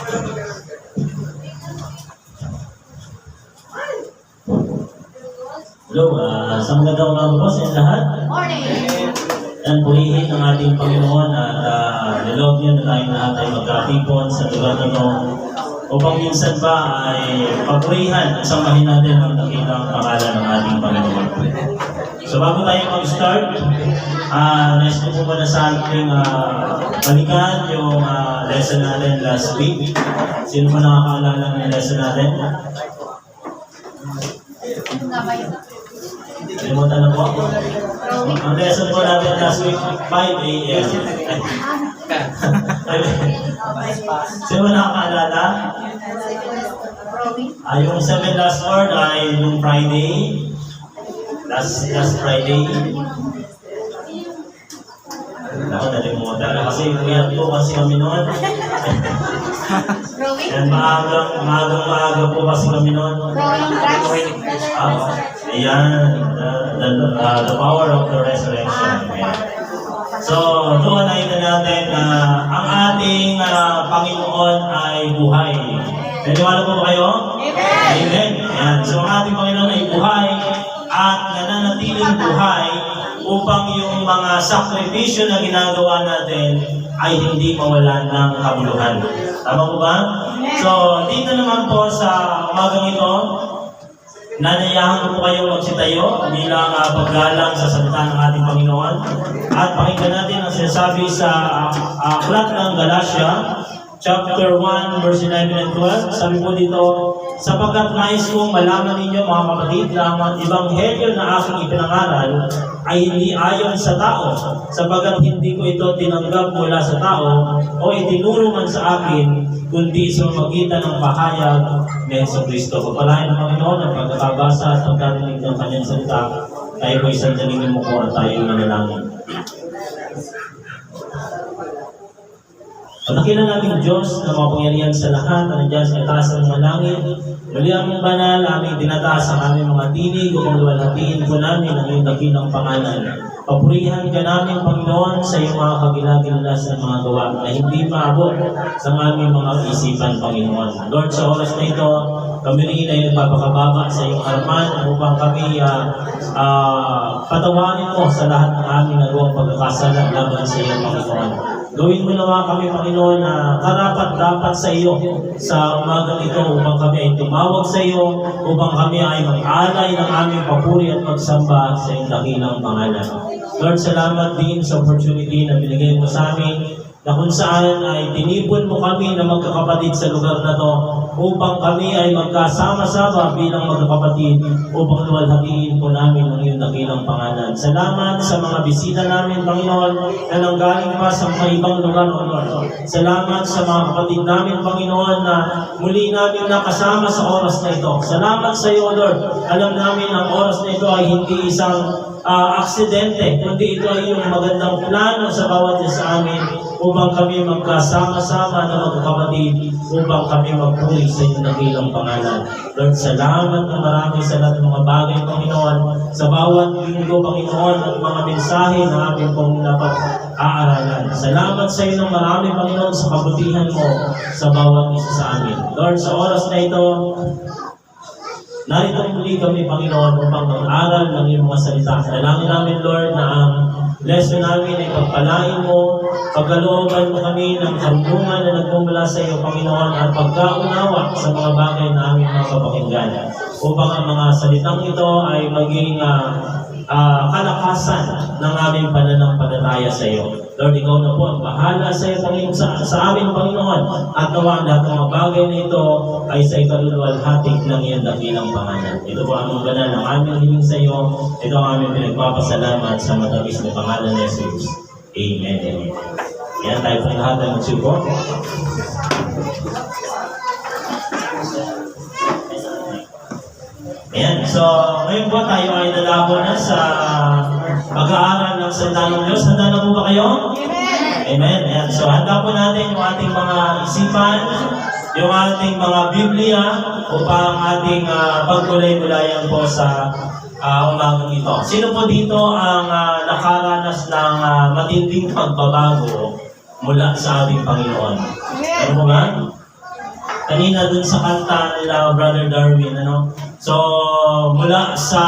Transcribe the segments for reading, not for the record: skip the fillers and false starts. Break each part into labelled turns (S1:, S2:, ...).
S1: Hello, sa magandang umaga po sa inyo lahat.
S2: Morning!
S1: Yan, purihin ng ating Panginoon at nilog niya na tayong lahat ay magkatipon sa lugar na ito upang minsan ba ay papurihan at samahin natin ang dakilang pangalan ng ating Panginoon. So bago tayo mag-start, nais ko po muna sa ating balikan yung lesson natin last week. Sino po nakakaalala ng lesson natin? Limutan na po. Ang lesson po natin last week, 5 a.m. Sino nakakaalala? Yung 7 last word ay yung Friday. Last Friday. Ako nalimutan na kasi umiyak po kasi kami noon. Yan, maaga po kasi kami noon. Ayan, the power of the resurrection. So, doon ay natin na ang ating Panginoon ay buhay. Naniwala po ba kayo? Amen! Amen! Ayan. So, ang ating Panginoon ay buhay at nananatiling buhay upang yung mga sakripisyo na ginagawa natin ay hindi mawalan ng kabuluhan. Tama po ba? So, dito naman po sa umagang ito, nanayahan ko po kayo magsitayo bilang paggalang sa salita ng ating Panginoon. At pakinggan natin ang sinasabi sa aklat ng Galatia, chapter 1, verse 11 and 12. Sabi po dito, sapagkat nais kong malaman ninyo mga kapatid na ang ebanghelyo na aking ipinangaral ay hindi ayon sa tao, sapagkat hindi ko ito tinanggap mula sa tao o itinuro man sa akin, kundi sa magitan ng pahayag ni Jesucristo. Pagpalain ng Panginoon ang pagkakabasa at pagkarinig ng kanyang salita. Tayo po isang dalingin mo ko at tayo manalangin. Patakilan namin Diyos na mapangyarihan sa lahat na nandiyan sa itaas ng mga langit. Muli ang banal, aming tinataas ang aming mga tinig upang luwalhatiin po namin ang iyong dakilang pangalan. Papurihan ka namin, Panginoon, sa iyong mga kagilagilas ng mga gawa na hindi maabot sa aming mga isipan, Panginoon. Lord, sa oras na ito, kami rin ay nagpapakababa sa iyong harapan upang kami patawarin mo sa lahat ng aming nagawang pagkakasala laban sa iyo, Panginoon. Gawin mo naman kami, Panginoon, na karapat-dapat sa iyo sa umagang ito upang kami ay tumawag sa iyo, upang kami ay mag-alay ng aming papuri at magsamba sa iyong dakilang pangalan. Lord, salamat din sa opportunity na binigay mo sa amin na kung saan ay tinipon mo kami na magkakapatid sa lugar na to upang kami ay magkasama-sama bilang magkakapatid upang luwalhatiin po namin ang iyong dakilang pangalan. Salamat sa mga bisita namin, Panginoon, na nanggaling pa sa mga ibang lugar, O Lord. Salamat sa mga kapatid namin, Panginoon, na muli namin nakasama sa oras na ito. Salamat sa iyo, Lord. Alam namin ang oras na ito ay hindi isang aksidente, kundi ito ay yung magandang plano sa bawat isa sa amin upang kami magkasama-sama na magkakapatid, upang kami magpuri sa iyong dakilang pangalan. Lord, salamat na marami sa lahat ng mga bagay, Panginoon, sa bawat linggo, Panginoon, at mga mensahe na aming pong napag-aaralan. Salamat sa iyo ng marami, Panginoon, sa kabutihan mo sa bawat isa sa amin. Lord, sa oras na ito, narito muli kami, Panginoon, upang mag-aral ng iyong mga salita. Dalangin namin, Lord, na ang lesson namin ay pagpalain mo, pagkalooban mo kami ng karunungan na nagmumula sa iyo, Panginoon, at pagkaunawa sa mga bagay na aming mga kapakinggan. Upang ang mga salitang ito ay maging kalakasan ng aming pananampalataya sa iyo. Lord, ikaw na po ang bahala sa iyo, Panginoon, sa aming Panginoon, at nawa lahat ng mga bagay na ito ay sa ikaluluwalhatig ng iyong dakilang pangalan. Ito po ang banal ng aming hiling sa iyo. Ito ang aming pinagpapasalamat sa matamis na pangalan ni Jesus. Amen. Amen. Yan, tayo po lahat ng magsubo. Ayan, so ngayon po tayo ay dalako na sa pag-aaral ng salita ng Diyos. Handa na po ba kayo? Amen! Amen. Ayan, so handa po natin yung ating mga isipan, yung ating mga Biblia, upang ating pagkulay-gulayan po sa umagang ito. Sino po dito ang nakaranas ng matinding pagbabago mula sa ating Panginoon? Ano po ba? kanina dun sa kanta nila Brother Darwin, ano? So, mula sa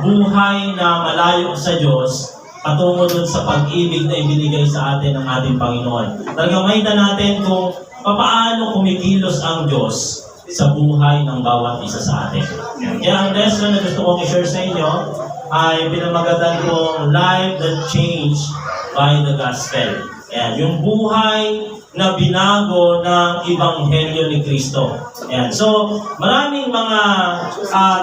S1: buhay na malayo sa Diyos, patungo dun sa pag-ibig na ibinigay sa atin ng ating Panginoon. Talagang makita natin kung paano kumikilos ang Diyos sa buhay ng bawat isa sa atin. Kaya ang lesson na gusto kong i-share sa inyo ay pinamagatan kong Life That Changed by the Gospel. Yan, yung buhay na binago ng Ebanghelyo ni Kristo. Yan. So, maraming mga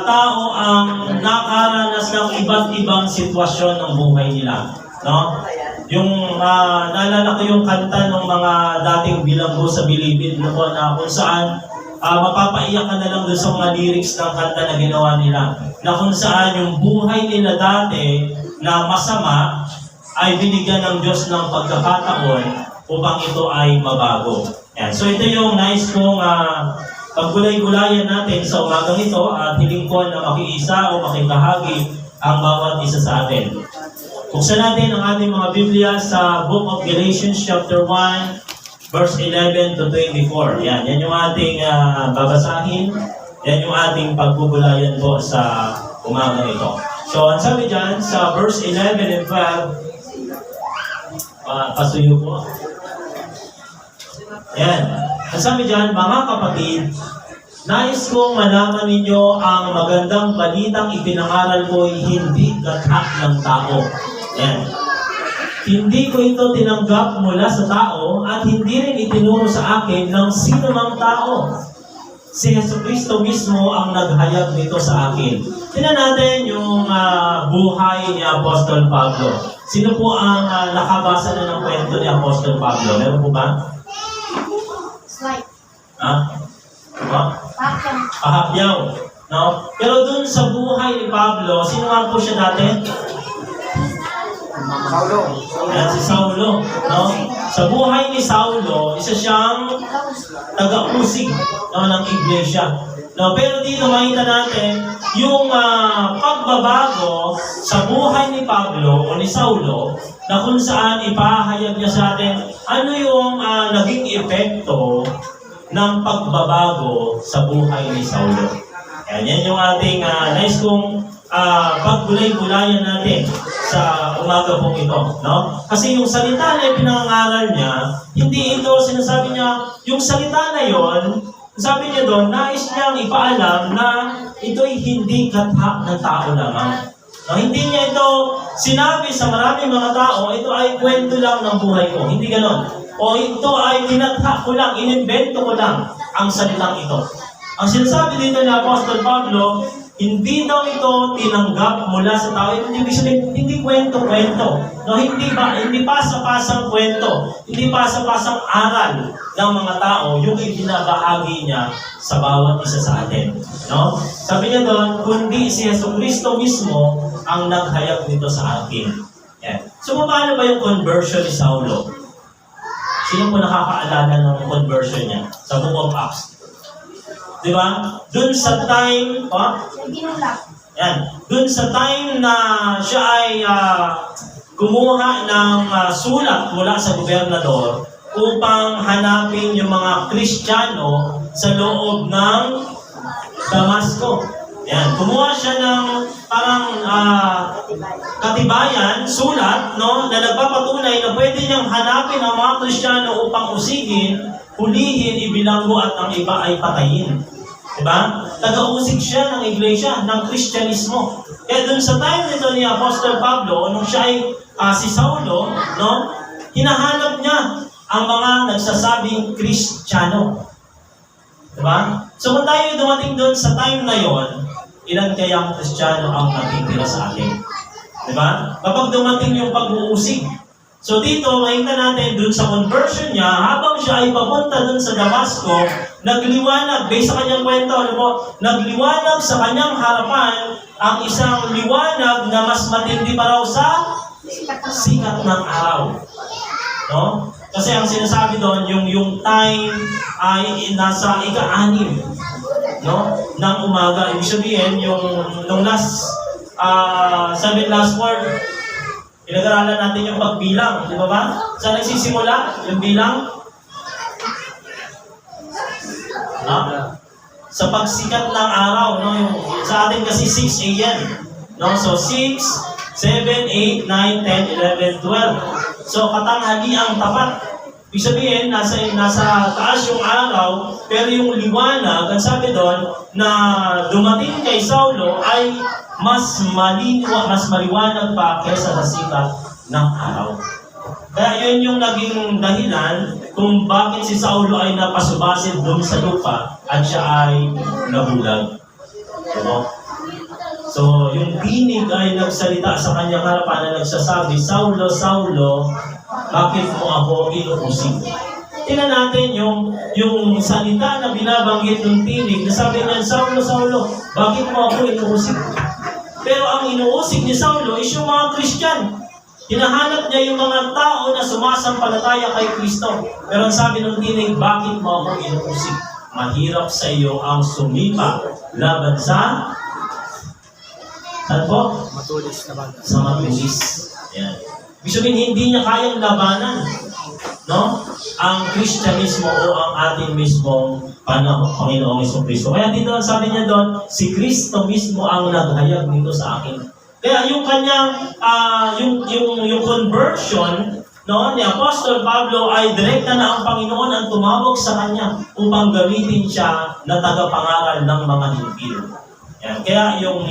S1: tao ang nakaranas ng iba't ibang sitwasyon ng buhay nila. No? Yung naalala ko yung kanta ng mga dating bilanggo sa Bilibid na kung saan mapapaiyak ka na lang doon sa mga lyrics ng kanta na ginawa nila. Na kung saan yung buhay nila dati na masama ay binigyan ng Diyos ng pagkakataon upang ito ay mabago. Yan. So ito yung nais kong paggulay-gulayan natin sa umagang ito at hiling ko na makiisa o makibahagi ang bawat isa sa atin. Buksan natin ang ating mga Biblia sa Book of Galatians chapter 1 verse 11 to 24. Yan yung ating babasahin. Yan yung ating pagbubulayan po sa umagang ito. So ang sabi dyan sa verse 11 and 12, pasuyo po. Yan. Ang sabi dyan, mga kapatid, nais kong malaman ninyo ang magandang balitang ipinangaral ko ay hindi gathak ng tao. Yan. Hindi ko ito tinanggap mula sa tao at hindi rin itinuro sa akin ng sino mang tao. Si Jesucristo mismo ang naghayag nito sa akin. Tingnan natin yung buhay ni Apostol Pablo. Sino po ang nakabasa na ng kwento ni Apostol Pablo? Meron po ba?
S2: Slide.
S1: Ahapyaw. No? Pero dun sa buhay ni Pablo, sino nga po siya dati?
S3: Saulo.
S1: Yan, si Saulo. No? Sa buhay ni Saulo, isa siyang taga-usig ng iglesia. No? Pero dito makita natin yung pagbabago sa buhay ni Pablo o ni Saulo na kung saan ipahayag niya sa atin ano yung naging epekto ng pagbabago sa buhay ni Saulo. Yan yung ating nais kong paggulay-gulayan natin sa umaga pong ito. No? Kasi yung salita na pinangangaral niya, hindi ito sinasabi niya, yung salita na yon, sabi niya doon, nais niyang ipaalam na ito'y hindi gathak ng tao lamang. No, hindi niya ito sinabi sa maraming mga tao, ito ay kwento lang ng buhay ko. Hindi ganon. O ito ay tinathak ko lang, inimbento ko lang ang salitang ito. Ang sinasabi dito ni Apostol Pablo, hindi daw ito tinanggap mula sa tao. Hindi sabihin, hindi kwento-kwento. No, hindi pasa-pasang kwento. Hindi pasa-pasang aral ng mga tao yung ibinabahagi niya sa bawat isa sa atin. No? Sabi niya doon, kundi si Jesucristo mismo ang naghayag nito sa akin. Yeah. So, paano ba yung conversion ni Saulo? Sino po nakakaalala ng conversion niya sa Book of Acts? Di ba? Doon sa time, yan, doon sa time na siya ay kumuha ng sulat mula sa gobernador upang hanapin yung mga Kristiyano sa loob ng Damasco. Yan, kumuha siya ng parang katibayan, sulat, no, na nagpapatunay na pwede niyang hanapin ang mga Kristiyano upang usigin, hulihin, ibilanggo at ang iba ay patayin. Diba? Taga-usig siya ng iglesia, ng Kristyanismo. Kaya dun sa time nito ni Apostol Pablo, nung siya ay si Saulo, no, hinahanap niya ang mga nagsasabing Kristiyano. Diba? So kung tayo dumating doon sa time na yon, ilan kaya ang Kristiyano ang natitira sa atin? Diba? Kapag dumating yung pag-uusig. So dito, makita natin doon sa conversion niya, habang siya ay papunta doon sa Damasco, nagliwanag, based sa kanyang kwento, nagliwanag sa kanyang harapan ang isang liwanag na mas matindi pa raw sa sikat ng araw. No? Kasi ang sinasabi doon, yung time ay nasa ika-6, no, ng umaga. Ibig sabihin, nung last 7 last word, pinag-aralan natin yung pagbilang, di ba ba? Saan nagsisimula yung bilang? Ha? Sa pagsikat ng araw, no? Yung, sa atin kasi 6 a.m. No? So 6, 7, 8, 9, 10, 11, 12. So katanghali ang tapat. Ibig sabihin, nasa taas yung araw, pero yung liwanag, ang sabi doon, na dumating kay Saulo ay mas maliwanag pa kaysa sa sikat ng araw. Kaya yun yung naging dahilan kung bakit si Saulo ay napasubasid doon sa lupa at siya ay nabulag. Diba? So, yung tinig ay nagsalita sa kanyang harapan na nagsasabi, Saulo, Saulo, bakit mo ako inuusig? Tingnan natin yung salita na binabanggit ng tinig, na sabi niya, Saulo, Saulo, bakit mo ako inuusig? Pero ang inuusig ni Saulo is yung mga Christian. Hinahanap niya yung mga tao na sumasampalataya kay Kristo. Pero ang sabi ng tinig, bakit mo ako inuusig? Mahirap sa iyo ang sumipa laban sa... Saan po?
S3: Matulis na bagay.
S1: Sa matulis. Yan. Ibig sabihin, hindi niya kayang labanan, no? Ang Kristyanismo o ang ating mismong Panginoong Jesucristo. Kaya dito, sabi niya doon, si Kristo mismo ang naghayag nito sa akin. Kaya yung kanyang, yung conversion, no, ni Apostol Pablo ay direkta na ang Panginoon ang tumawag sa kanya upang gamitin siya na tagapangaral ng mga Hintil. Yan. Kaya yung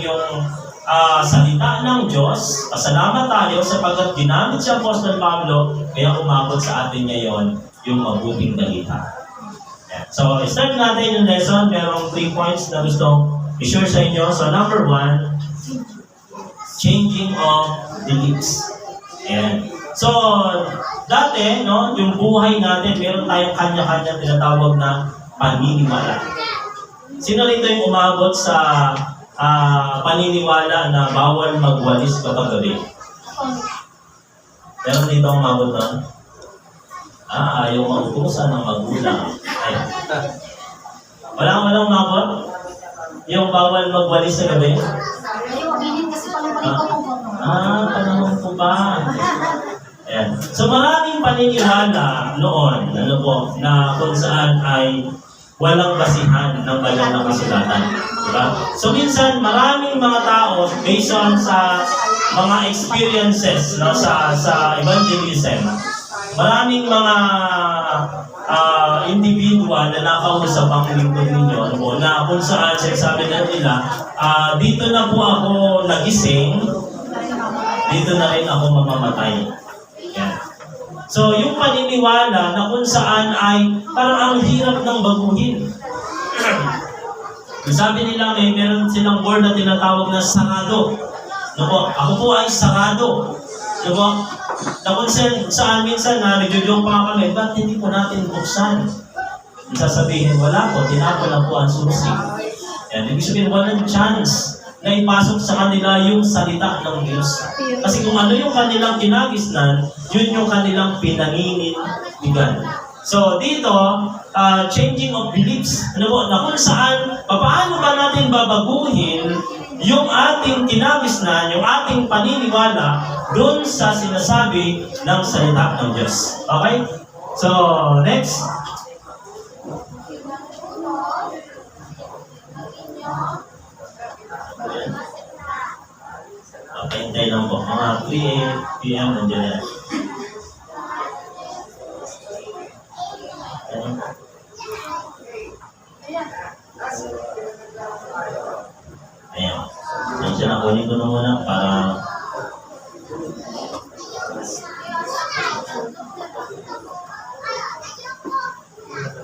S1: salita ng Diyos, pasalamat tayo sapagkat ginamit si Apostol Pablo, kaya umabot sa atin ngayon yung mabuting balita. So, start natin yung lesson. Merong 3 points na gustong i-share sa inyo. So, number 1, changing of beliefs. Ayan. So, dati, no, yung buhay natin, meron tayong kanya-kanya tinatawag na paniniwala. Sino rito yung umabot sa paniniwala na bawal magwalis kapag gabi? Meron dito ang umabot na? Ayaw mautusan ng magulang. Ayan. Walang umabot? Yung bawal magwalis sa gabi? Panahon po ba? Ayan. So maraming paniniwala noon, na kung saan ay walang basihan ng banal na kasulatan. Diba? So minsan, maraming mga tao, based on sa mga experiences, no, sa evangelism, maraming mga individual na nakausap ang lingkod ninyo, no, na kung saan sabi na nila, dito na po ako nagising, dito na rin ako mamamatay. Yan. So, yung paniniwala na kung saan ay parang ang hirap ng baguhin. Sabi nila, meron silang word na tinatawag na sarado. Ako po ay sarado. Na kung saan minsan na nagjojoke pa kami, ba't hindi po natin buksan? Sasabihin, wala po, tinapon na po ang susi. Yan, ibig sabihin, walang chance na ipasok sa kanila yung salita ng Diyos. Kasi kung ano yung kanilang kinagisnan, yun yung kanilang pinaninidigan. So dito, changing of beliefs, na kung saan, paano ba natin babaguhin yung ating kinagisnan, yung ating paniniwala doon sa sinasabi ng salita ng Diyos. Okay? So, next. Okay, hintay lang po. Mga 3 p.m. nandiyan yan. Ayan. Ayan siya na. Kunin ko na muna para...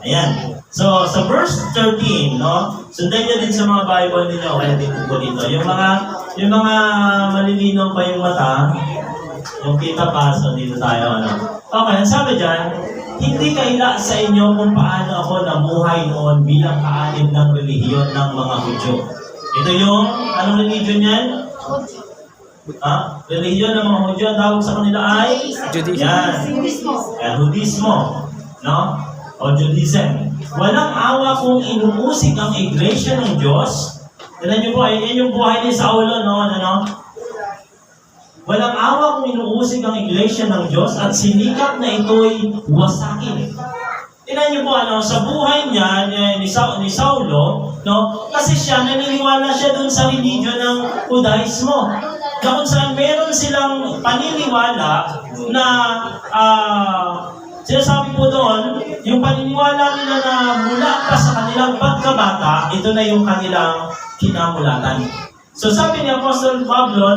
S1: Ayan. So, sa verse 13, no? Sundan niyo din sa mga Bible ninyo. Kaya din po dito. Yung mga malilinaw pa yung mata, yung kita pa, so dito tayo, ano? Okay, ang sabi dyan, hindi kaila sa inyo kung paano ako namuhay noon bilang kaalib ng relihiyon ng mga Hudyo. Ito yung, anong religion yan? Relihiyon ng mga Hudyo, ang tawag sa kanila ay?
S3: Judaism.
S1: Yan, Hudismo. No? O Judaism. Walang awa kung inuusig ang iglesia ng Diyos. Tignan niyo po, yan yung buhay ni Saulo, no? Walang awa kung inuusig ang iglesia ng Diyos at sinikap na ito'y wasakin. Tingnan niyo po, sa buhay niya, ni Saulo, no? Kasi siya, naniniwala siya dun sa religion ng Judaismo. Na kung saan meron silang paniniwala na, sinasabi po doon, yung paniniwala nila na mula pa sa kanilang pagkabata, ito na yung kanilang kinamulatan. So sabi ni Apostol Pablo,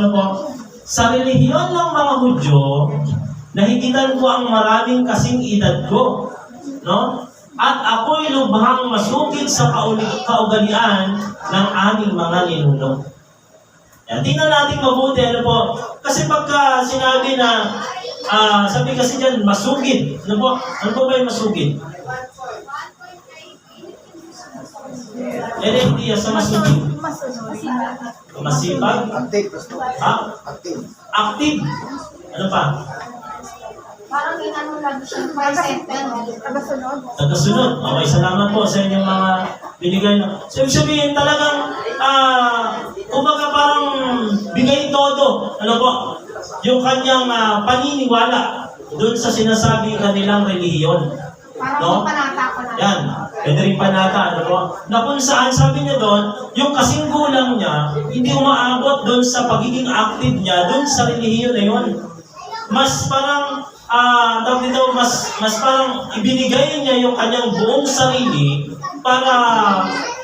S1: sa relihiyon ng mga Hudyo, nahigitan ko ang maraming kasing edad ko. No? At ako'y lubhang masukid sa kaugalian ng aming mga ninuno. Yan, tingnan natin mabuti, kasi pagka sinabi na, sabi kasi dyan, masugid. Ano po ba yung masugid? Hindi sa masugid. Masipag?
S3: Active.
S1: Ha?
S3: Active.
S1: Active. Ano pa?
S2: Parang inano lang siya, present, tagasunod.
S1: Tagasunod. Okay, salamat po sa inyong mga binigay na. So, ibig sabihin talagang, kumbaga parang bigay todo. Yung kanyang paniniwala doon sa sinasabing kanilang relihiyon.
S2: Parang panata ko na.
S1: Yan. Pwede rin panata. Na kung saan sabi niya doon, yung kasing gulang niya, hindi umaabot doon sa pagiging active niya, doon sa relihiyon na yun. Mas parang, mas parang ibinigay niya yung kanyang buong sarili para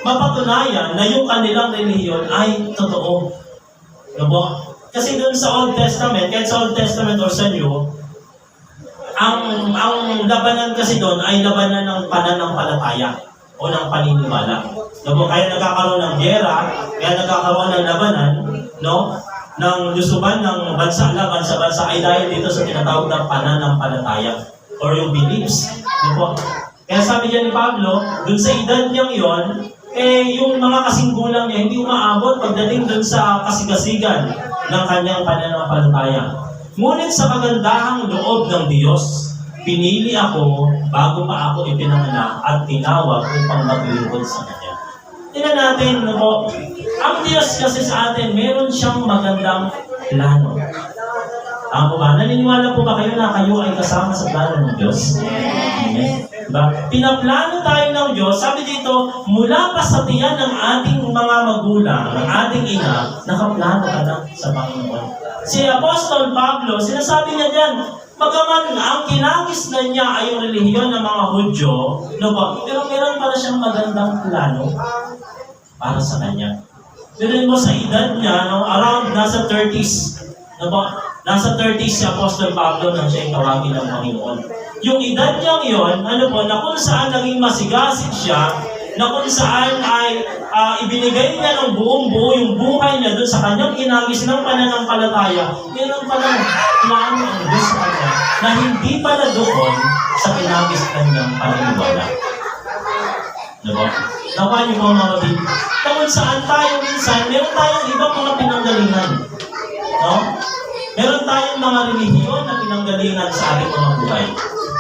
S1: mapatunayan na yung kanilang relihiyon ay totoo. Kasi doon sa Old Testament, kahit sa Old Testament or sa New, ang labanan kasi doon ay labanan ng pananampalataya o ng paniniwala. Kaya nagkakaroon ng giyera, kaya nagkakaroon ng labanan, ng lusuban ng bansa laban sa bansa ay dahil dito sa tinatawag ng pananampalataya or yung beliefs. Kaya sabi niya ni Pablo, dun sa edad niyang yon, yung mga kasinggulang niya hindi umaabot pagdating dun sa kasigasigan ng kanyang pananampalataya. Ngunit sa kagandahang loob ng Diyos, pinili ako bago pa ako ipinanganak at tinawag upang maglingkod sa Kanya. Tingnan natin, ang Diyos kasi sa atin, meron siyang magandang plano. Tama po ba? Naniniwala po ba kayo na kayo ay kasama sa plano ng Diyos? Amen. Diba? Pinaplano tayo ng Diyos, sabi dito, mula pa sa tiyan ng ating mga magulang, ng ating ina, nakaplano ka na sa Panginoon. Si Apostol Pablo, sinasabi niya dyan, pagkaman ang kinagis na niya ay yung relihiyon ng mga Hudyo, pero meron pala siyang magandang plano para sa kanya. Tignan mo sa edad niya, around nasa 30s. Nasa 30s si Apostol Pablo nang siya tawagin ng Panginoon. Yung edad niyang yon, na kung saan naging masigasig siya, na kung saan ay ibinigay niya ng buong-buo yung buhay niya doon sa kanyang kinagis ng pananampalataya, meron palang plano ang Diyos sa kanya na hindi pala doon sa kinagis kanyang paniniwala. Nakuha niyo po mga kapatid? Na kung saan tayo minsan, meron tayong ibang mga pinanggalingan. Meron tayong mga relihiyon na pinanggalingan sa ating mga buhay.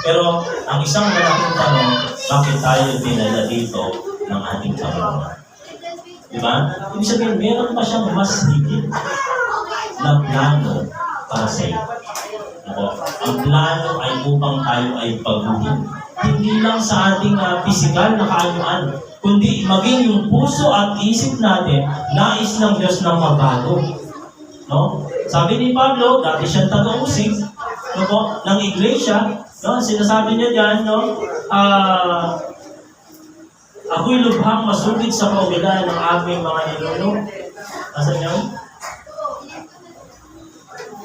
S1: Pero ang isang malaking tanong, bakit tayo dinala dito ng ating Panginoon? Diba? Ibig sabihin, meron pa siyang mas higit na plano para sa iyo. Ang plano ay upang tayo ay baguhin. Hindi lang sa ating pisikal na kaanyuan, kundi maging yung puso at isip natin, nais ng Diyos na magbago. Sabi ni Pablo, dati siyang taga-usig ng iglesia, sinasabi niya dyan, ako'y lubhang masugid sa kaugalan ng aming mga ninuno. Asan niya?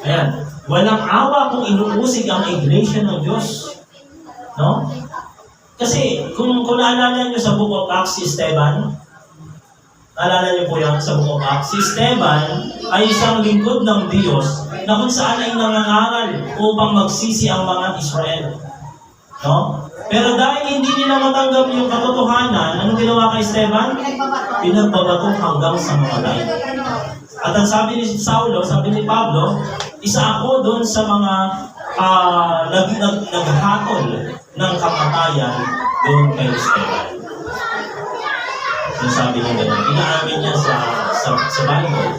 S1: Ayan. Walang awa kung inuusig ang iglesia ng Diyos. Kasi, kung naalala niyo sa Book of Acts si Esteban, naalala niyo po yan sa Book of Acts, si Esteban ay isang lingkod ng Diyos na kung saan ay nangangaral upang magsisi ang mga Israel. Pero dahil hindi nila matanggap yung katotohanan, anong ginawa kay Esteban? Pinagbabato hanggang sa mga lain. At ang sabi ni Saulo, sabi ni Pablo, isa ako doon sa mga naghatol ng kamatayan doon kay Esteban. Yung sabi niya gano'n, inaamin niya sa Bible.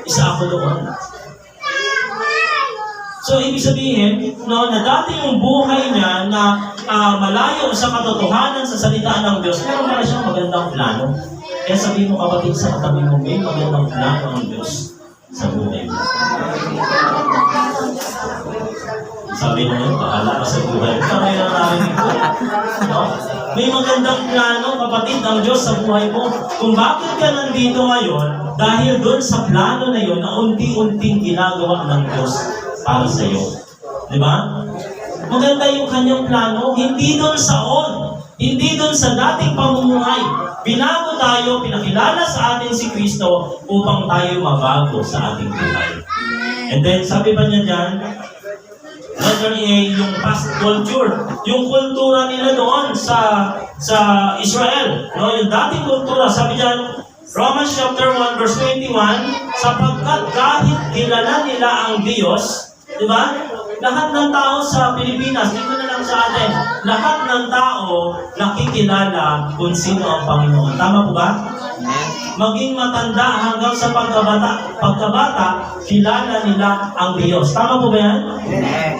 S1: Isa ako doon. So, ibig sabihin, na dati yung buhay niya na malayo sa katotohanan sa salita ng Diyos, meron pala siyang magandang plano. Kaya sabihin mo kapatid sa katabi mo, may magandang plano ng Diyos sa buhay mo. Sabi mo yun, bahala ka sa buhay. Kaya narinig ko. No? May magandang plano, kapatid, ng Diyos sa buhay mo. Kung bakit ka nandito ngayon, dahil doon sa plano na yun, na unti-unting ginagawa ng Diyos para sa iyo. Di ba? Maganda yung kanyang plano, hindi doon sa hindi doon sa dating pamumuhay. Binago tayo, pinakilala sa atin si Kristo upang tayo mabago sa ating buhay. And then, sabi pa niya dyan, letter A, yung past culture. Yung kultura nila doon sa Israel. No? Yung dating kultura, sabi dyan, Romans chapter 1 verse 21, sapagkat kahit kilala nila ang Diyos, di ba? Lahat ng tao sa Pilipinas, dito na lang sa atin, lahat ng tao nakikilala kung sino ang Panginoon. Tama po ba? Maging matanda hanggang sa pagkabata, kilala nila ang Diyos. Tama po ba yan?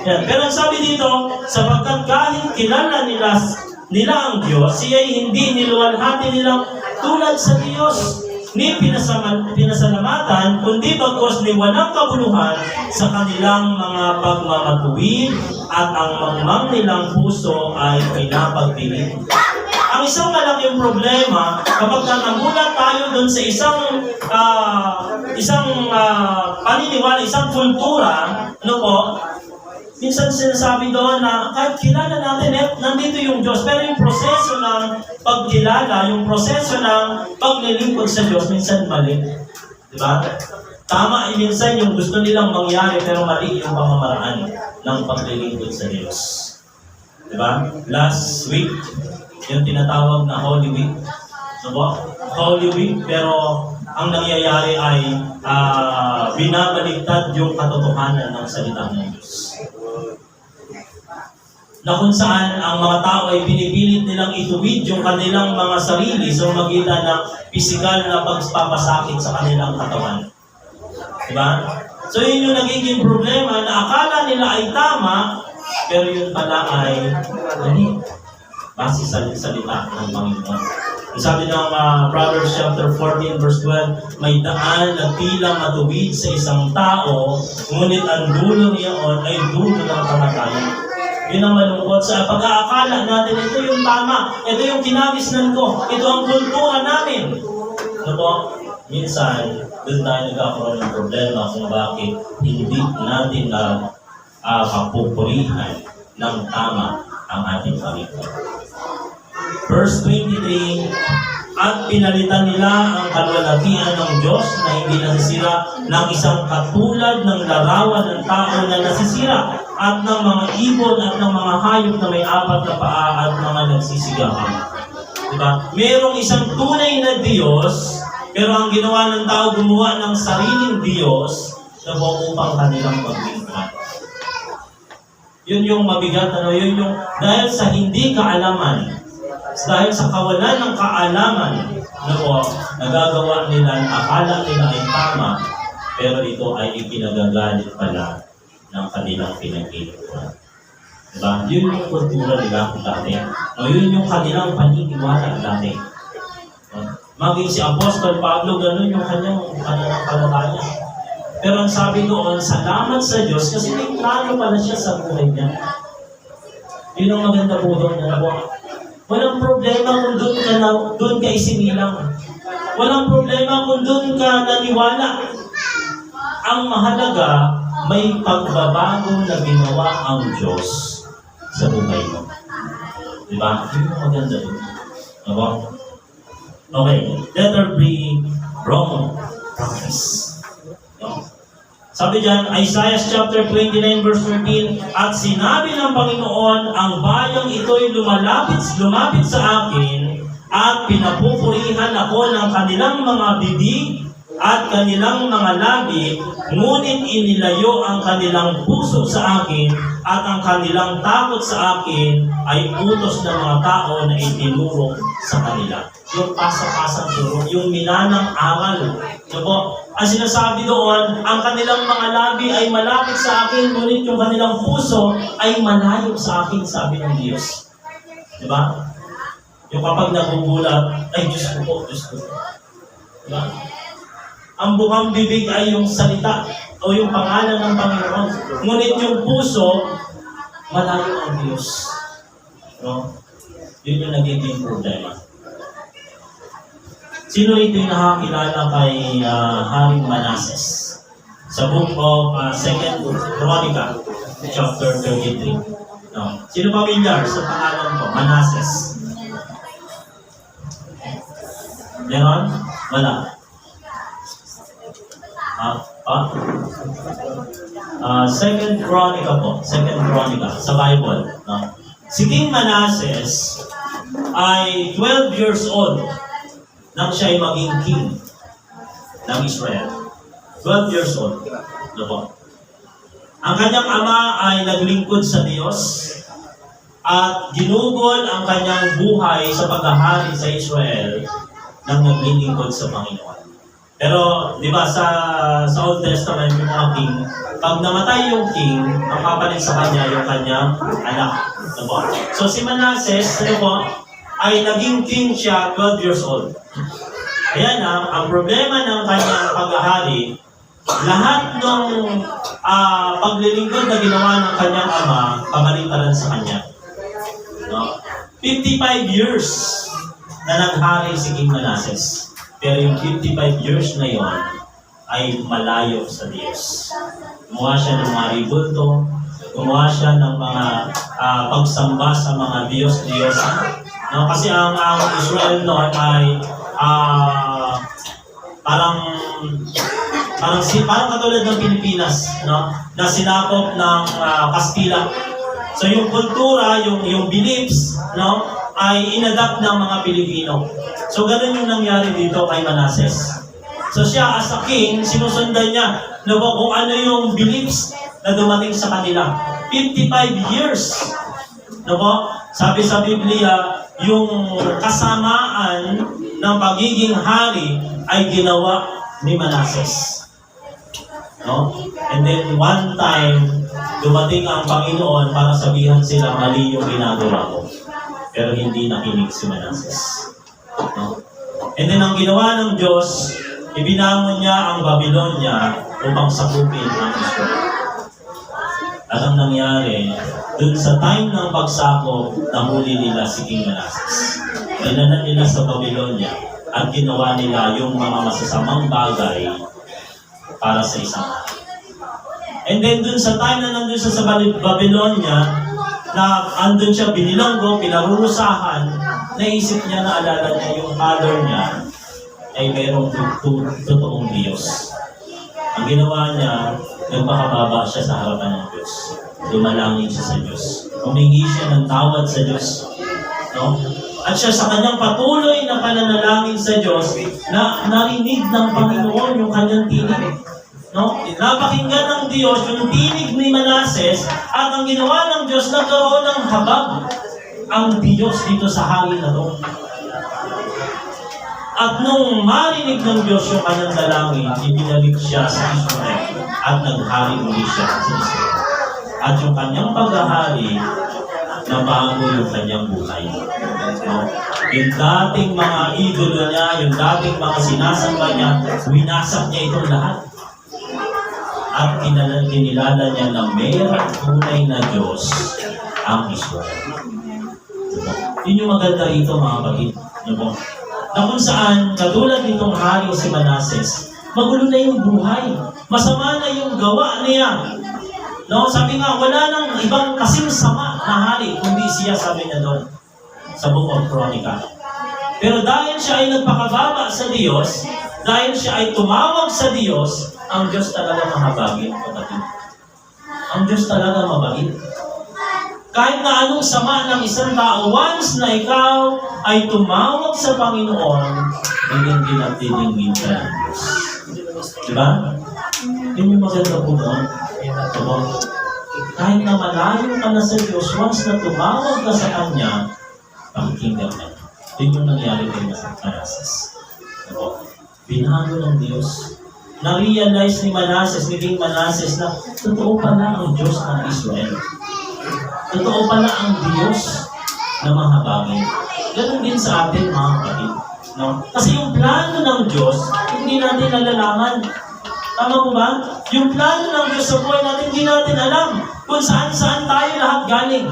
S1: Yan. Pero sabi dito, sapagkat kahit kilala nila ang Diyos, siya'y hindi niluwalhati nilang tulad sa Diyos, ni pinasalamatan, kundi bagkos ni walang kabuluhan sa kanilang mga pagmamatuwid at ang mangmang nilang puso ay pinapagdilig. Ang isang malaking problema, kapag namulat tayo doon sa isang paniniwala, isang kultura, ano po, minsan sinasabi doon na kahit kilala natin, nandito yung Diyos, pero yung proseso ng pagkilala, yung proseso ng paglilingkod sa Diyos, minsan mali. Diba? Tama, minsan yung gusto nilang mangyari, pero mali yung pamamaraan ng paglilingkod sa Diyos. Diba? Last week, yung tinatawag na Holy Week. Diba? Holy Week, pero ang nangyayari ay binabaligtad yung katotohanan ng salita ng Diyos. Na kung saan ang mga tao ay pinipilit nilang ituwid yung kanilang mga sarili sa magitan ng pisikal na pagpapasakit sa kanilang katawan. Diba? So yun yung nagiging problema na akala nila ay tama, pero yun pala ay mali. Base sa salita ng Panginoon. Sabi ng Proverbs chapter 14 verse 12, may daan na tila matuwid sa isang tao, ngunit ang dulo niyaon ay dulo ng kamatayan. Yun ang malungkot sa pag-aakala natin, ito yung tama, ito yung kinagisnan ko, ito ang kultura namin. Ano po? Minsan, doon tayo nagkakaroon ng problema kung bakit hindi natin na kapupurihan ng tama ang ating Panginoon. Verse 23, at pinalitan nila ang kalwalhatian ng Diyos na hindi nasisira ng isang katulad ng larawan ng tao na nasisira at ng mga ibon at ng mga hayop na may apat na paa at mga nagsisigawan. Diba? Merong isang tunay na Diyos, pero ang ginawa ng tao, gumawa ng sariling Diyos na upang kanilang paglingkod. Yun yung mabigat, yun yung dahil sa hindi kaalaman, dahil sa kawalan ng kaalaman, nagagawa nila, akala nila ay tama, pero ito ay ipinagagalit pala ng kanilang pinag-inuman. Diba? Yun yung kultura nila dati. Yun yung kanilang paniniwala dati. Maging si Apostol Pablo, ganun yung kanyang pananampalataya. Pero ang sabi doon, salamat sa Diyos kasi may plano pala siya sa buhay niya. Yun ang maganda po doon na walang problema kung doon ka isinilang. Walang problema kung doon ka naniwala. Ang mahalaga, may pagbabagong na ginawa ang Diyos sa buhay mo. Diba? Yun ang maganda doon. Diba? Okay. Letter B, wrong practice. Sabi dyan, Isaiah chapter 29 verse 13, at sinabi ng Panginoon, ang bayang ito'y lumapit sa akin, at pinapupurihan ako ng kanilang mga bibig at kanilang mga labi, ngunit inilayo ang kanilang puso sa akin, at ang kanilang takot sa akin ay utos ng mga tao na itinuro sa kanila. Yung pasa-pasang turo, yung minanang aral. So po, ang sinasabi doon, ang kanilang mga labi ay malapit sa akin, ngunit yung kanilang puso ay malayo sa akin, sabi ng Diyos. Di ba? Yung kapag nagugulat, ay Diyos ko po, Diyos ko po. Di ba? Ang bukang bibig ay yung salita o yung pangalan ng Panginoon. Ngunit yung puso, malayo ang Diyos. No? Yun yung nagiging problema. Sino ito yung nakakilala kay Haring Manases? Sa book of 2 Chronica, chapter 33. No? Sino pamilyar sa pangalan ko? Manases. Meron? Wala. Second Chronica po. Second Chronica sa Bible. No? Si King Manases ay 12 years old nang siya ay maging king ng Israel. 12 years old. No po. Ang kanyang ama ay naglingkod sa Diyos at ginugol ang kanyang buhay sa paghahari sa Israel nang naglilingkod sa Panginoon. Pero, di ba, sa Old Testament, yung mga king, pag namatay yung king, ang papalit sa kanya yung kanyang anak. No po. So, si Manases, ano po, ay naging king siya 12 years old. Ayan ang problema ng kanyang paghahari, lahat ng paglilingkod na ginawa ng kanyang ama, pamalintaran sa kanya. No? 55 years na naghari si King Manases. Pero yung 55 years na yon ay malayo sa Diyos. Gumawa siya ng mga ribulto, gumawa siya ng mga pagsamba sa mga Diyos-Diyos. No? Kasi ang Israel noon ay parang katulad ng Pilipinas, no? Na sinakop ng Kastila. So yung kultura, yung beliefs, no, ay inadapt ng mga Pilipino. So ganun yung nangyari dito kay Manases. So siya as a king, sinusundan niya, no, kung ano yung beliefs na dumating sa kanila. 55 years. No po? Sabi sa Biblia, yung kasamaan ng pagiging hari ay ginawa ni Manases. No? And then one time, dumating ang Panginoon para sabihan sila mali yung ginagawa ko. Pero hindi nakinig si Manases. No? And then ang ginawa ng Diyos, ibinangon niya ang Babylonia upang sakupin ang Israel. At ang nangyari, dun sa time ng pagsakop, nahuli nila si King Manases. Dinala nila sa Babylonia at ginawa nila yung mga masasamang bagay para sa isang hari. And then dun sa time na nandun siya sa Babylonia, na andun siya binilanggo, pinarurusahan, naisip niya na alala niya yung father niya ay mayroong totoong Diyos. Ang ginawa niya, nagpakababa siya sa harapan ng Diyos. Dumalangin siya sa Diyos. Humingi siya ng tawad sa Diyos. No? At siya sa kanyang patuloy na pananalangin sa Diyos, na narinig ng Panginoon yung kanyang tinig. No? Napakinggan ng Diyos yung tinig ni Manases, at ang ginawa ng Diyos, nagkaroon ng habag ang Diyos dito sa hari na to. At nung marinig ng Diyos yung kanyang dalangin, ibinalik siya sa Israel at naghari uli siya sa Israel. At yung kanyang paghahari, nabago yung kanyang buhay. No? Yung dating mga idolo niya, yung dating mga sinasamba niya, winasak niya itong lahat. At kinilala niya na mayroong tunay na Diyos ang Israel. Yun yung maganda rito, mga kapatid. Na kung saan, katulad nitong hari si Manases, magulo na yung buhay. Masama na yung gawa niya. No, sabi nga, wala nang ibang kasing sama na hari, kundi siya, sabi niya doon sa Book of Chronica. Pero dahil siya ay nagpakababa sa Diyos, dahil siya ay tumawag sa Diyos, ang Diyos talaga mahabagin, kapatid. Ang Diyos talaga mabait. Kahit na anong sama ng isang tao, once na ikaw ay tumawag sa Panginoon, hindi at diningin ka ng Diyos. Diba? Yun yung maganda po doon. Kahit na malayo ka na sa Diyos, once na tumawag ka sa Kanya, pakikinggan ka. Yun yung nangyari kay Manases. Binago ng Diyos. Na-realize ni Manases, ni King Manases, na totoo pala ang Diyos ng Israel. Totoo pala ang Diyos na mahabagin. Ganun din sa atin, mga kapatid. No? Kasi yung plano ng Diyos, hindi natin nalalaman. Tama po ba? Yung plano ng Diyos sa buhay natin, hindi natin alam kung saan-saan tayo lahat galing.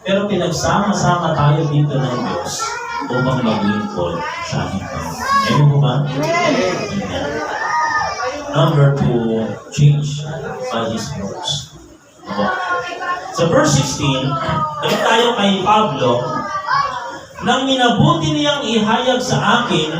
S1: Pero pinagsama-sama tayo dito ng Diyos upang maglingkod sa ating Panginoon. Amen po ba? Amen. Number 2, change by His words. Sa verse 16, balik tayo kay Pablo, nang minabuti niyang ihayag sa akin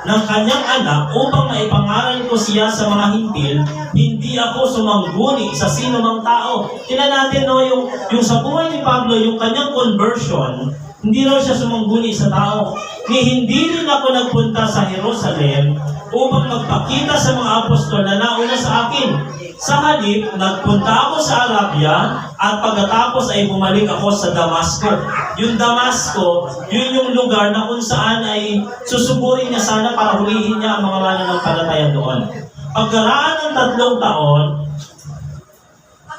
S1: ng kanyang anak upang maipangaral ko siya sa mga hintil, hindi ako sumangguni sa sino mang tao. Tingnan natin, no, yung sa buhay ni Pablo, yung kanyang conversion, hindi raw siya sumangguni sa tao. Hindi rin ako nagpunta sa Jerusalem upang magpakita sa mga apostol na nauna sa akin. Sa halip, nagpunta ako sa Arabia at pagkatapos ay bumalik ako sa Damasco. Yung Damasco, yun yung lugar na kung saan ay susuburin niya sana para hulihin niya ang mga mananampalataya doon. Pagkaraan ng 3 taon,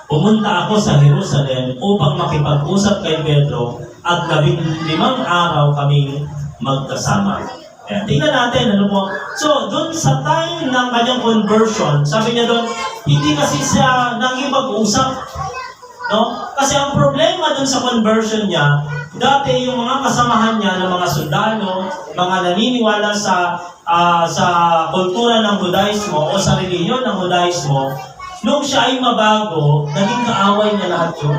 S1: pumunta ako sa Jerusalem upang makipag-usap kay Pedro at 15 araw kaming magkasama. Ayan, tingnan natin, ano po. So, doon sa time ng kanyang conversion, sabi niya doon, hindi kasi siya nakipag-usap. No? Kasi ang problema doon sa conversion niya, dati yung mga kasamahan niya ng mga sundalo, mga naniniwala sa kultura ng Judaismo o sa reliyon ng Judaismo, nung siya ay mabago, naging kaaway niya lahat yun.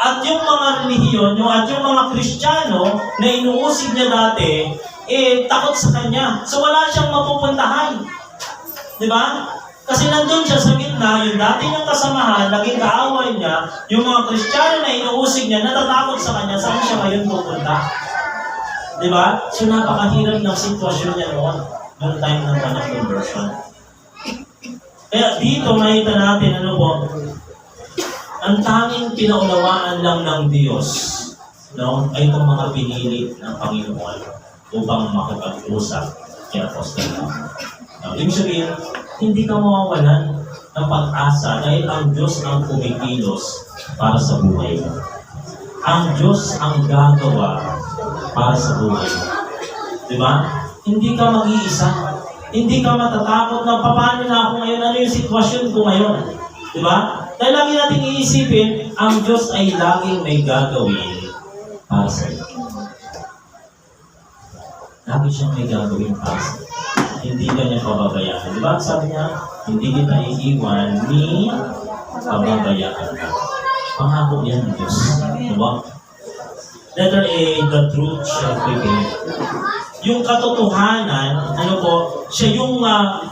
S1: At yung mga relihiyon, at yung mga Kristiyano na inuusig niya dati, takot sa kanya. So wala siyang mapupuntahan. Di ba? Kasi nandun siya sa gitna, yung dati niyang kasamahan, naging kaaway niya, yung mga Kristiyano na inuusig niya, natatakot sa kanya, saan siya ngayon pupunta? Di ba? So napakahirap ng sitwasyon niya noong time ng kanyang conversion. Kaya dito makita natin, ano po, ang tanging pinaunawaan lang ng Diyos, no, ay itong mga pinili ng Panginoon upang makipag-usap kay Apostol. Ibig sabihin, hindi ka mawawalan ng pag-asa dahil ang Diyos ang kumikilos para sa buhay mo. Ang Diyos ang gagawa para sa buhay mo. Di ba? Hindi ka mag-iisa. Hindi ka matatakot na paano na ako ngayon, ano yung sitwasyon ko ngayon. Di ba? Dahil lagi natin iisipin, ang Diyos ay laging may gagawin para sa iyo. Lagi siyang may gagawin para sa iyo. Hindi ka niya pababayaan. Di ba? Sabi niya, hindi kita iiwan ni pababayaan ka. Pangako yan ng Diyos. Di ba? Letter A, the truth shall prevail. Yung katotohanan, ano po, siya yung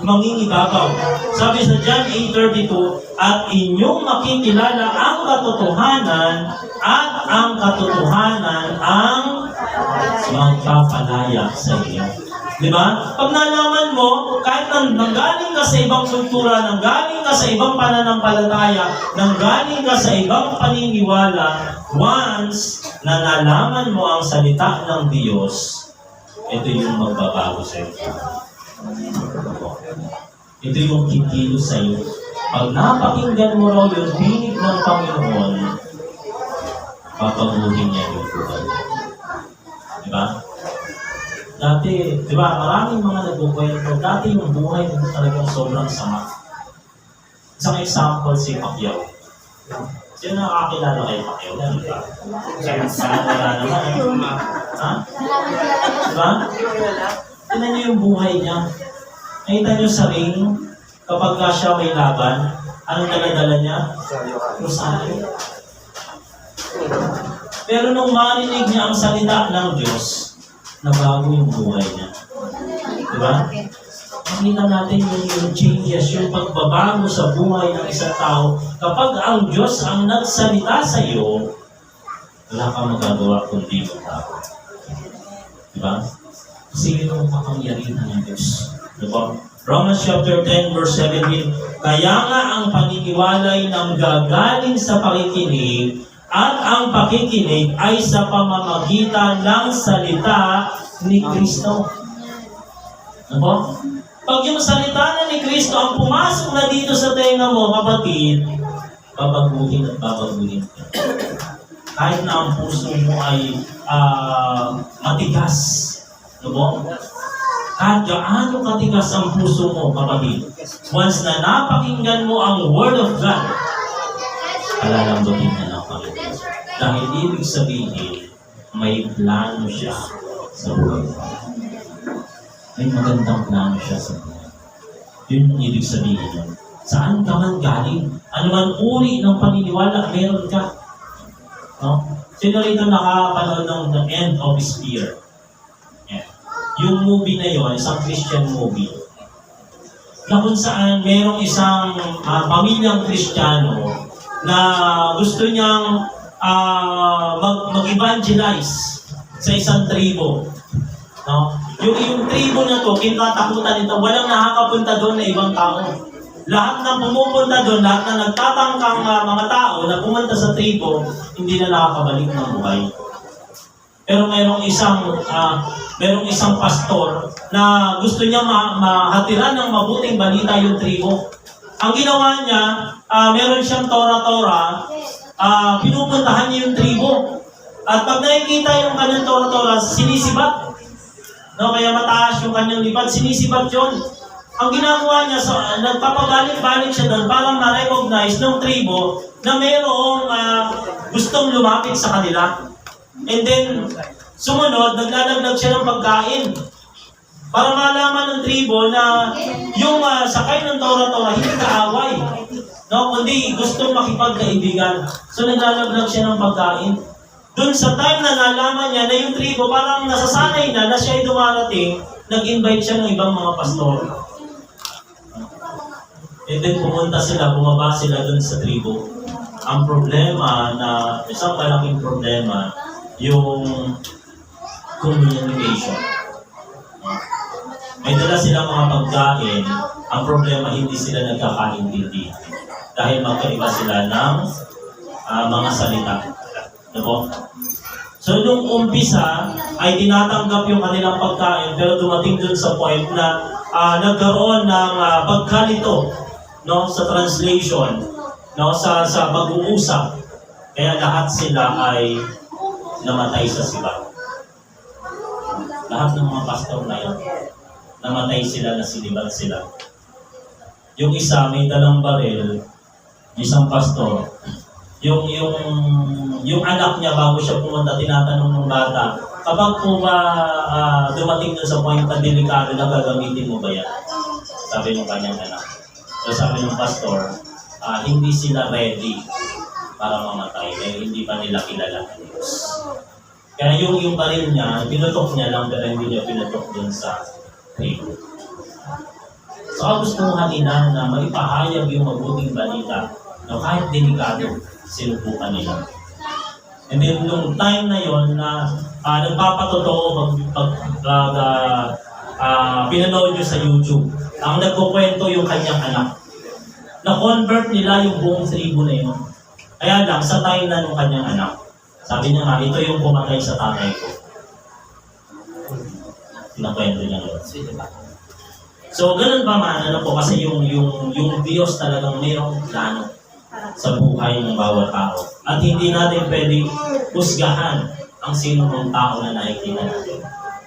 S1: mangingibabaw. Sabi sa John 8:32, at inyong makikilala ang katotohanan at ang katotohanan ang magpapalaya sa inyo. Di ba? Pag nalaman mo, kahit nanggaling ka sa ibang kultura, nanggaling ka sa ibang pananampalataya, nanggaling ka sa ibang paniniwala, once na nalaman mo ang salita ng Diyos, ito yung magbabago sa iyo. Ito yung kikilos sa iyo. Pag napakinggan mo raw yung tinig ng Panginoon, papaguhin niya yung buhay. Diba? Dati, diba, maraming mga nagkukwento, dati yung buhay nito talagang sobrang sama. Isang example, si Pacquiao. Sino nakakilala kay Pacquiao? Diba? Wala naman. Ha? Diba? Tignan niyo yung buhay niya. Nakita niyo sa ring, kapag siya may laban, anong dala-dala niya? Rosario. Pero nung marinig niya ang salita ng Diyos, nabago yung buhay niya. Diba? Makita natin yung changes, yung pagbabago sa buhay ng isang tao. Kapag ang Diyos ang nagsalita sa iyo, wala kang magagawa kundi yung tao. Diba? Kasi yun ang kapangyarihan ng Diyos. Diba? Romans chapter 10 verse 17, kaya nga ang paniniwalay ng gagaling sa pakikinig at ang pakikinig ay sa pamamagitan ng salita ni Kristo. Diba? Pag yung salita na ni Kristo ang pumasok na dito sa tenga mo, kapatid, babaguhin at babaguhin ka. kahit na ang puso mo ay matigas. No po? Kahit gaano katigas ang puso mo, kapatid, once na napakinggan mo ang Word of God, palalambutin na ng Panginoon. Dahil ibig sabihin, may plano siya sa buhay mo. May magandang plano siya sa buhay. Yun ang ibig sabihin nun. Saan ka man galing? Ano man uri ng paniniwala, meron ka. No? Sino rito nakapanood ng The End of His Spear? Yeah. Yung movie na yun, isang Christian movie, na kung saan merong isang pamilyang Kristiyano na gusto niyang mag-evangelize sa isang tribo. No? Yung tribo na to, kinatakutan nito, walang nakakapunta doon na ibang tao. Lahat ng pumupunta doon, lahat na nagtatangkang mga tao na pumunta sa tribo, hindi na nakakabalik ng buhay. Pero merong isang pastor na gusto niya mahatiran ng mabuting balita yung tribo. Ang ginawa niya, meron siyang tora-tora, pinupuntahan niya yung tribo. At pag nakikita yung kanyang tora-tora, sinisibat. No, kaya mataas yung kanyang lipad, sinisibat yun. Ang ginagawa niya, nagpapabalik-balik siya doon para ma-recognize ng tribo na mayroong gustong lumapit sa kanila. And then, sumunod, naglalaglag siya ng pagkain. Para malaman ng tribo na yung sakay ng tora-tora hindi kaaway. No, kundi gustong makipagkaibigan. So naglalaglag siya ng pagkain. Doon sa time na nalaman niya na yung tribo parang nasasanay na siya ay dumarating, nag-invite siya ng ibang mga pastor. And then pumunta sila, bumaba sila doon sa tribo. Ang problema na, isang malaking problema, yung communication. May dala silang mga pagkain, ang problema hindi sila nagkakaintindi. Dahil magkaiba sila ng mga salita. Diba? So nung umpisa ay tinatanggap yung kanilang pagkain pero dumating dun sa point na nagkaroon ng pagkalito, no, sa translation, no, sa pag-uusap. Kaya lahat sila ay namatay sa sibat. Lahat ng mga pastor na yun, namatay sila, nasilibat sila. Yung isa may dalang baril, isang pastor, yung anak niya bago siya pumunta, tinatanong ng bata, kapag po ba dumating na sa point na delikado na gagamitin mo ba yan? Sabi ng kanyang anak. So sabi ng pastor, hindi sila ready para mamatay dahil hindi pa nila kilala ang Diyos. Kaya yung baril niya, pinutok niya lang pero hindi niya pinutok dun sa trigo. So kagustuhan nila na maipahayag yung mabuting balita na kahit delikado, sinubukan nila. And then, nung time na yon na nagpapatotoo pinanood nyo sa YouTube, ang nagkukwento yung kanyang anak. Na-convert nila yung buong tribo na yun. Kaya lang, sa time na nung kanyang anak, sabi niya nga, ito yung pumatay sa tatay ko. Pinakwento niya yun. So, ganun pa man, po, kasi yung Diyos talagang mayroong plano sa buhay ng bawat tao. At hindi natin pwedeng husgahan ang sino mong tao na nakikita natin.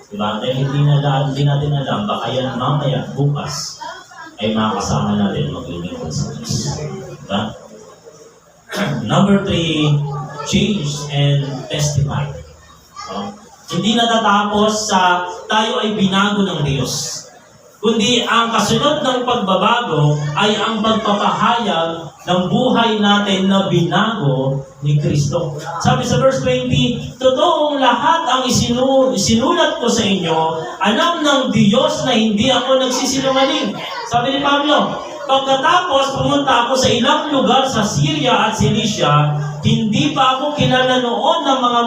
S1: Diba? Dahil hindi natin alam, baka yan mamaya, bukas, ay makakasama natin maglilingkod sa Diyos. Diba? Number 3, change and testify. Hindi natatapos sa tayo ay binago ng Diyos. Kundi ang kasunod ng pagbabago ay ang pagpapahayag ng buhay natin na binago ni Kristo. Sabi sa verse 20, totoong lahat ang isinulat ko sa inyo, alam ng Diyos na hindi ako nagsisinungaling. Sabi ni Pablo, pagkatapos pumunta ako sa ilang lugar sa Syria at Cilicia, hindi pa ako kilala noon ng mga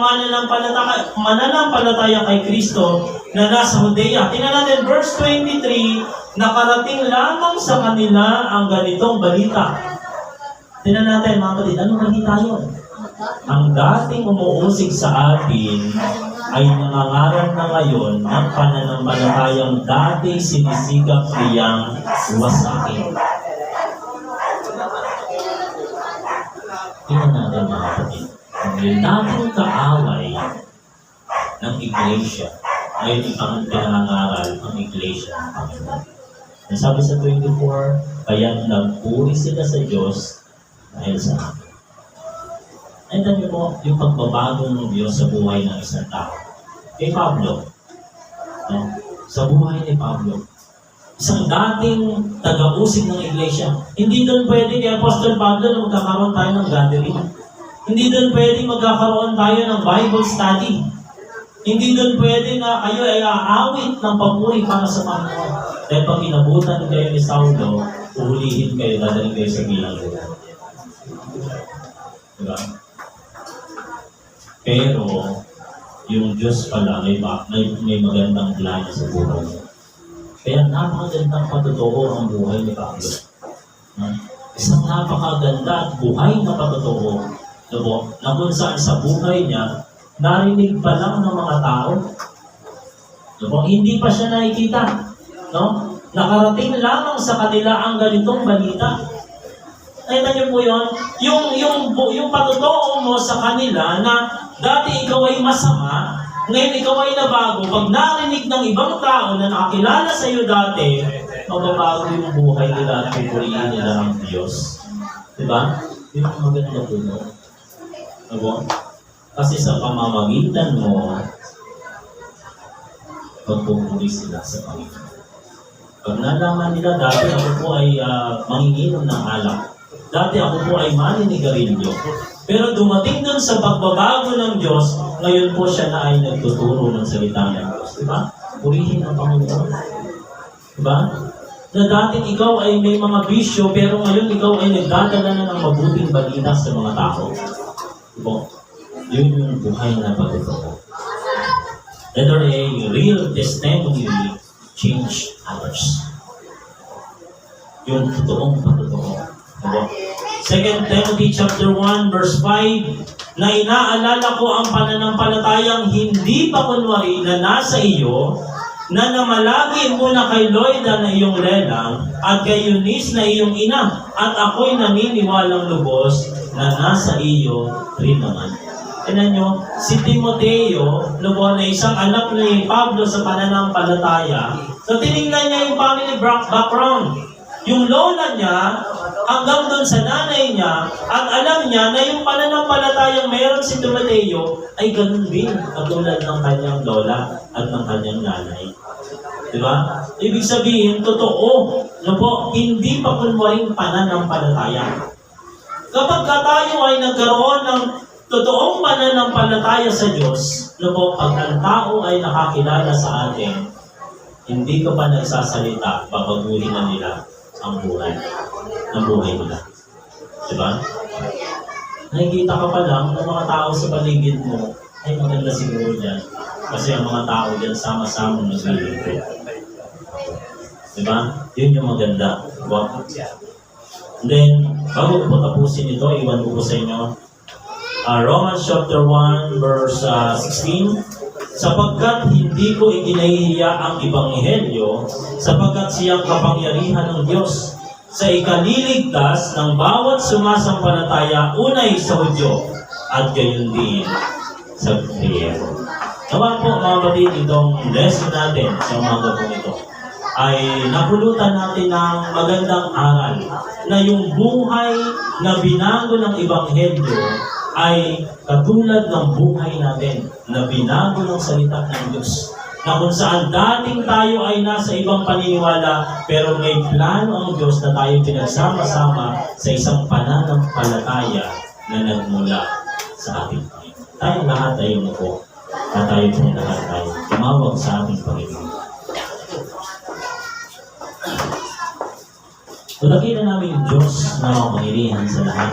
S1: mananampalataya kay Kristo na nasa Judea. Tingnan natin, verse 23, nakarating lamang sa kanila ang ganitong balita. Tingnan natin, mga kapatid, anong balita yun? Ang dating umuusig sa atin ay nangangaral na ngayon ng pananampalatayang dati sinisigap niyang wasakin. Tingnan natin, mga kapatid. Yung dating kaaway ng iglesia, ngayon ipang pinangangaral ang iglesia ng Panginoon. Nasabi sa 24, kaya nagpuri sila sa Diyos dahil sa akin. Ay, dami mo yung pagbabago ng Diyos sa buhay ng isang tao. Kay Pablo, no? Sa buhay ni Pablo, isang dating taga-usig ng iglesia, hindi doon pwede kay Apostol Pablo na magkakaroon tayo ng gathering. Hindi doon pwede magkakaroon tayo ng Bible study. Hindi doon pwede na kayo ay aawit ng papuri para sa Panginoon. Dahil pag inabutan kayo ni Saulo, uhulihin kayo, dadaling kayo sa bilang nila. Diba? Pero, yung Diyos pala, may magandang plano sa buhay niya. Kaya napakagandang patotoo ang buhay ni Pablo. Isang napakaganda at buhay na patotoo, na kung saan sa buhay niya, narinig pa lang ng mga tao. Hindi pa siya nakikita. No? Nakarating lamang sa kanila ang ganitong balita. Nakita niyo po yun? Yung patotoo mo sa kanila na dati ikaw ay masama, ngayon ikaw ay nabago. Pag narinig ng ibang tao na nakakilala sa iyo dati, mababago yung buhay nila at pipurihin nila ang Diyos. Diba? Yun ang maganda po mo. Diba? Kasi sa pamamagitan mo, pagpupuri sila sa Panginoon. Pag nalaman nila, dati ako po ay manginginom ng alak. Dati ako po ay maninigarilyo. Pero dumating dun sa pagbabago ng Diyos, ngayon po siya na ay nagtuturo ng salita ng Diyos. Diba? Purihin ang Panginoon. Diba? Na dating ikaw ay may mga bisyo, pero ngayon ikaw ay nagdadala na ng mabuting balita sa mga tao. Diba? Yun yung buhay na pagtuturo. Whether a real testimony change others. Yung totoong pagtuturo. Diba? 2 Timothy chapter 1 verse 5, na inaalala ko ang pananampalatayang hindi pa kunwari na nasa iyo, na namalagi muna kay Loida na iyong lelang, at kay Eunice na iyong ina, at ako'y naniniwalang lubos na nasa iyo rin naman. Tignan nyo, si Timoteo, na isang anak ni Pablo sa pananampalataya, so tinignan niya yung family background. Yung lola niya, hanggang doon sa nanay niya, at alam niya na yung pananampalatayang meron si Timoteo ay ganun din, katulad ng kanyang lola at ng kanyang nanay. Diba? Ibig sabihin, totoo, hindi pa kunwaring pananampalataya. Kapag tayo ay nagkaroon ng totoong pananampalataya sa Diyos, pag ang tao ay nakakilala sa atin, hindi ka pa nagsasalita, babaguhin na nila ang buhay nila. Diba? Nakikita ka pa lang ng mga tao sa paligid mo, ay maganda siguro dyan. Kasi ang mga tao dyan sama-sama naglilingkod. Diba? Yun yung maganda. Diba? And then, bago ko tapusin ito, iwan ko po sa inyo. Romans chapter 1 verse 16, sapagkat hindi ko ikinahihiya ang Ebanghelyo, sapagkat siyang kapangyarihan ng Diyos sa ikaliligtas ng bawat sumasampalataya, unay sa Hudyo at gayon din sa Griyego. Nawa po mga kapatid, itong lesson natin sa umaga po ito ay napulutan natin ng magandang aral na yung buhay na binago ng Ebanghelyo ay katulad ng buhay natin na binago ng salita ng Diyos. Na kung saan dating tayo ay nasa ibang paniniwala, pero may plano ang Diyos na tayo pinagsama-sama sa isang pananampalataya na nagmula sa ating Panginoon. Tayo lahat ay umupo at tayo lahat ay tumawag sa ating Panginoon. Tudakin na namin yung Diyos na mapangyarihan sa lahat.